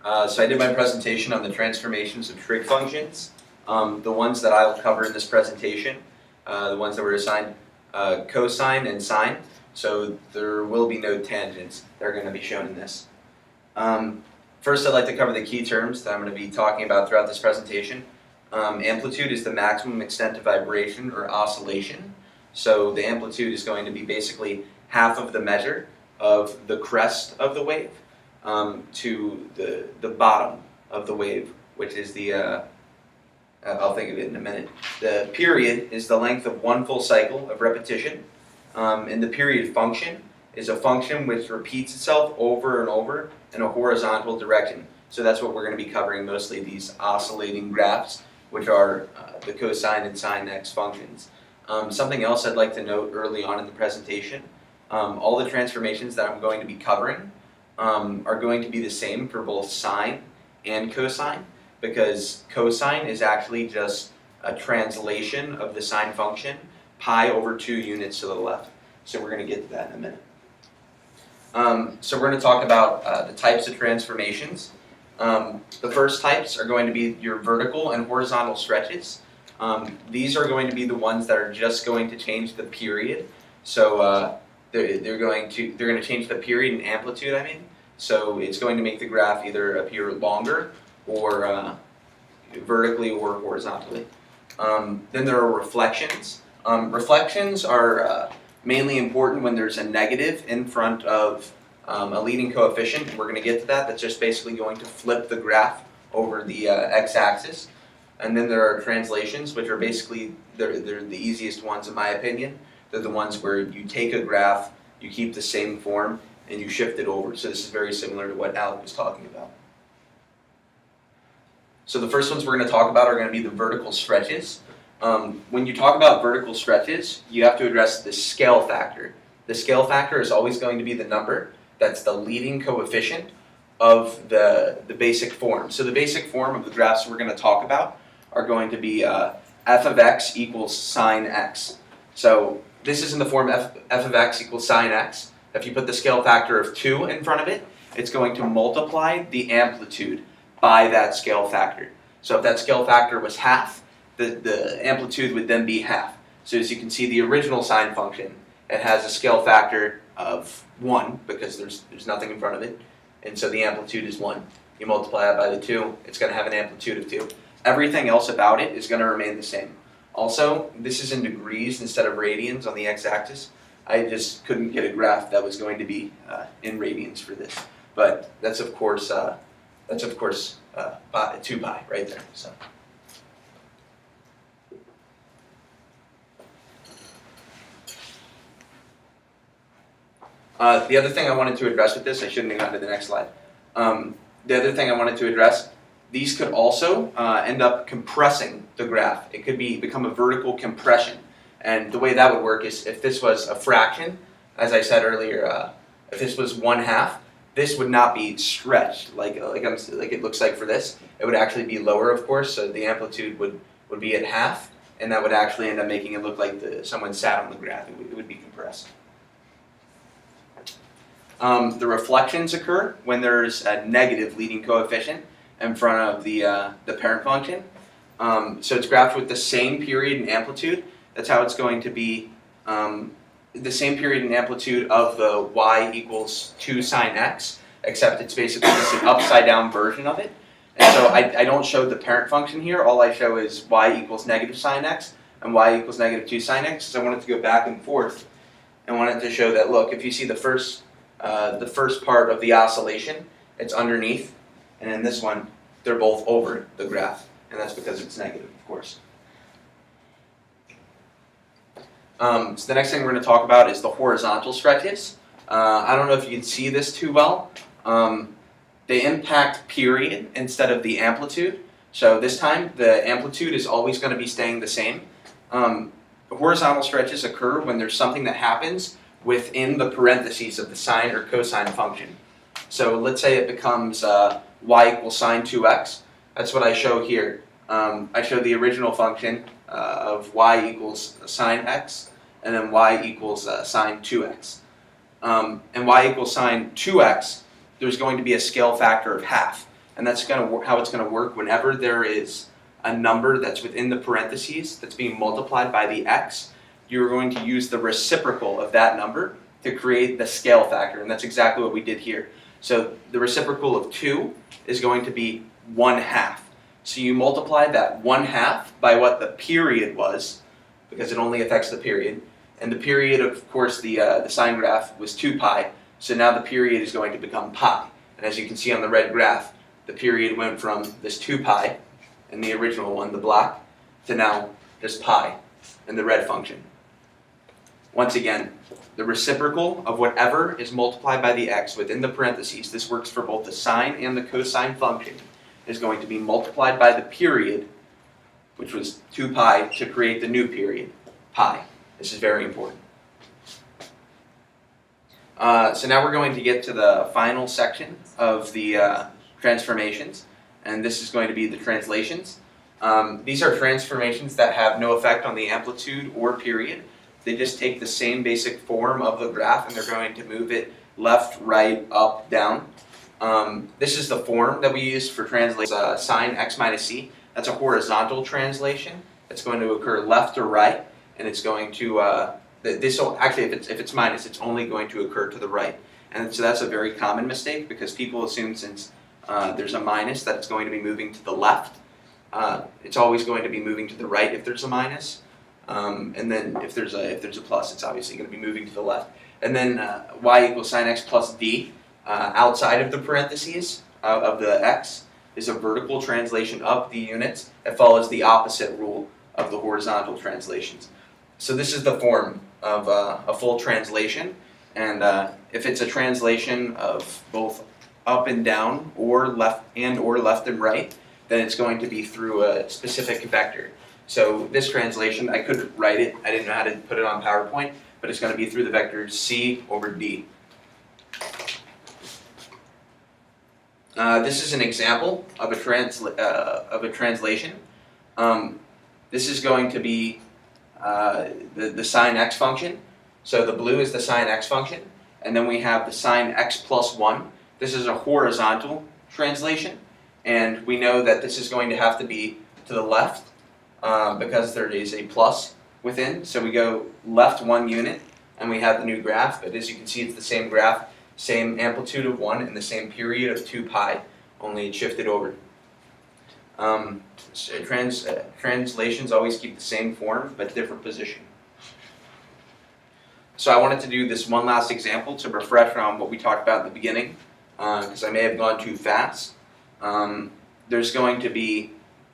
So I did my presentation on the transformations of trig functions. The ones that I'll cover in this presentation, the ones that were assigned cosine and sine, so there will be no tangents that are going to be shown in this. First, I'd like to cover the key terms that I'm going to be talking about throughout this presentation. Amplitude is the maximum extent of vibration or oscillation. So the amplitude is going to be basically half of the measure of the crest of the wave to the bottom of the wave, which is the, I'll think of it in a minute. The period is the length of one full cycle of repetition, and the period function is a function which repeats itself over and over in a horizontal direction. So that's what we're going to be covering, mostly these oscillating graphs, which are the cosine and sine x functions. Something else I'd like to note early on in the presentation, all the transformations that I'm going to be covering are going to be the same for both sine and cosine, because cosine is actually just a translation of the sine function, pi over 2 units to the left. So we're going to get to that in a minute. So we're going to talk about the types of transformations. The first types are going to be your vertical and horizontal stretches. These are going to be the ones that are just going to change the period. So they're going to change the period and amplitude, I mean. So it's going to make the graph either appear longer or vertically or horizontally. Then there are reflections. Reflections are mainly important when there's a negative in front of a leading coefficient. We're going to get to that. That's just basically going to flip the graph over the x-axis. And then there are translations, which are basically, they're the easiest ones in my opinion. They're the ones where you take a graph, you keep the same form, and you shift it over. So this is very similar to what Alec was talking about. So the first ones we're going to talk about are going to be the vertical stretches. When you talk about vertical stretches, you have to address the scale factor. The scale factor is always going to be the number that's the leading coefficient of the basic form. So the basic form of the graphs we're going to talk about are going to be f of x equals sine x. So this is in the form f of x equals sine x. If you put the scale factor of 2 in front of it, it's going to multiply the amplitude by that scale factor. So if that scale factor was half, the amplitude would then be half. So as you can see, the original sine function, it has a scale factor of 1 because there's nothing in front of it, and so the amplitude is 1. You multiply that by the 2, it's going to have an amplitude of 2. Everything else about it is going to remain the same. Also, this is in degrees instead of radians on the x-axis. I just couldn't get a graph that was going to be in radians for this, but that's of course 2 pi right there. So. The other thing I wanted to address with this, I shouldn't have gone to the next slide. The other thing I wanted to address, these could also end up compressing the graph. It could become a vertical compression. And the way that would work is if this was a fraction, as I said earlier, if this was 1/2, this would not be stretched like it looks like for this. It would actually be lower, of course, so the amplitude would be at half, and that would actually end up making it look like someone sat on the graph. It would be compressed. The reflections occur when there's a negative leading coefficient in front of the parent function. So it's graphed with the same period and amplitude. That's how it's going to be the same period and amplitude of the y equals 2 sine x, except it's basically just an upside down version of it. And so I don't show the parent function here. All I show is y equals negative sine x and y equals negative 2 sine x. So I wanted to go back and forth and wanted to show that, look, if you see the first part of the oscillation, it's underneath, and in this one, they're both over the graph, and that's because it's negative, of course. So the next thing we're going to talk about is the horizontal stretches. I don't know if you can see this too well. They impact period instead of the amplitude. So this time, the amplitude is always going to be staying the same. Horizontal stretches occur when there's something that happens within the parentheses of the sine or cosine function. So let's say it becomes y equals sine 2x. That's what I show here. I show the original function of y equals sine x, and then y equals sine 2x. And y equals sine 2x, there's going to be a scale factor of half. and that's how it's going to work whenever there is a number that's within the parentheses that's being multiplied by the x. You're going to use the reciprocal of that number to create the scale factor, and that's exactly what we did here. So the reciprocal of 2 is going to be 1/2. So you multiply that 1/2 by what the period was, because it only affects the period. And the period, of course, the sine graph was 2 pi. So now the period is going to become pi. And as you can see on the red graph, the period went from this 2 pi, in the original one, the black, to now just pi in the red function. Once again, the reciprocal of whatever is multiplied by the x within the parentheses, this works for both the sine and the cosine function, is going to be multiplied by the period, which was 2 pi, to create the new period, pi. This is very important. So now we're going to get to the final section of the transformations, and this is going to be the translations. These are transformations that have no effect on the amplitude or period. They just take the same basic form of the graph and they're going to move it left, right, up, down. This is the form that we use for translating sine x minus c. That's a horizontal translation. It's going to occur left or right, and it's going to, this will actually, if it's minus, it's only going to occur to the right. And so that's a very common mistake because people assume since there's a minus that it's going to be moving to the left. It's always going to be moving to the right if there's a minus. And then if there's a plus, it's obviously going to be moving to the left. And then y equals sine x plus d outside of the parentheses of the x is a vertical translation of the units. It follows the opposite rule of the horizontal translations. So this is the form of a full translation. And if it's a translation of both up and down or left and right, then it's going to be through a specific vector. So this translation, I could write it, I didn't know how to put it on PowerPoint, but it's going to be through the vector c over d. This is an example of a translation. This is going to be the sine x function. So the blue is the sine x function, and then we have the sine x plus 1. This is a horizontal translation, and we know that this is going to have to be to the left because there is a plus within. So we go left 1 unit, and we have the new graph. But as you can see, it's the same graph, same amplitude of 1, and the same period of 2 pi, only it shifted over. Translations always keep the same form, but different position. So I wanted to do this one last example to refresh on what we talked about at the beginning, because I may have gone too fast. There's going to be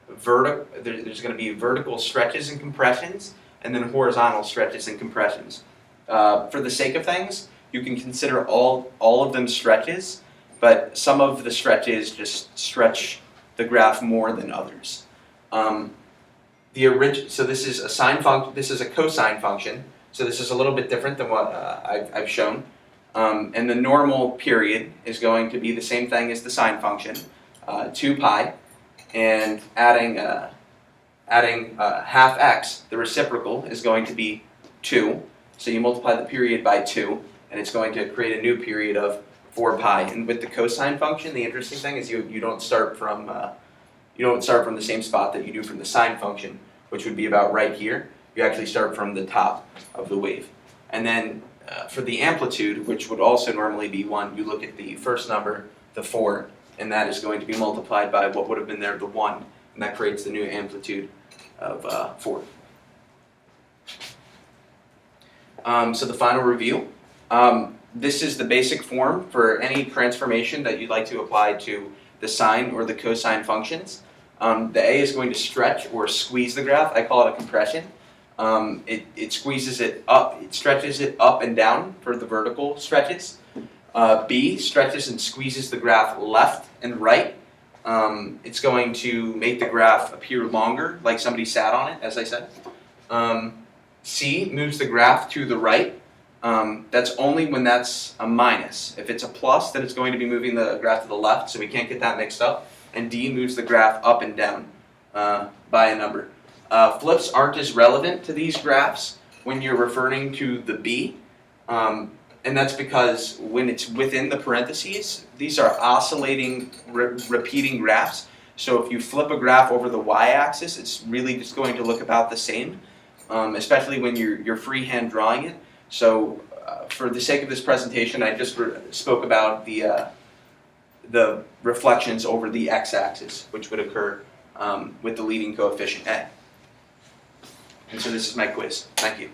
vertical stretches and compressions, and then horizontal stretches and compressions. For the sake of things, you can consider all of them stretches, but some of the stretches just stretch the graph more than others. So this is a sine function. This is a cosine function. So this is a little bit different than what I've shown. And the normal period is going to be the same thing as the sine function, 2 pi, and adding half x, the reciprocal, is going to be 2. So you multiply the period by 2, and it's going to create a new period of 4 pi. And with the cosine function, the interesting thing is you don't start from the same spot that you do from the sine function, which would be about right here. You actually start from the top of the wave. And then for the amplitude, which would also normally be 1, you look at the first number, the 4, and that is going to be multiplied by what would have been there, the 1, and that creates the new amplitude of 4. So the final review. This is the basic form for any transformation that you'd like to apply to the sine or the cosine functions. The A is going to stretch or squeeze the graph. I call it a compression. It squeezes it up, it stretches it up and down for the vertical stretches. B stretches and squeezes the graph left and right. It's going to make the graph appear longer, like somebody sat on it, as I said. C moves the graph to the right. That's only when that's a minus. If it's a plus, then it's going to be moving the graph to the left, so we can't get that mixed up. And D moves the graph up and down by a number. Flips aren't as relevant to these graphs when you're referring to the B. And that's because when it's within the parentheses, these are oscillating, repeating graphs. So if you flip a graph over the y-axis, it's really just going to look about the same, especially when you're freehand drawing it. So for the sake of this presentation, I just spoke about the reflections over the x-axis, which would occur with the leading coefficient a. And so this is my quiz. Thank you.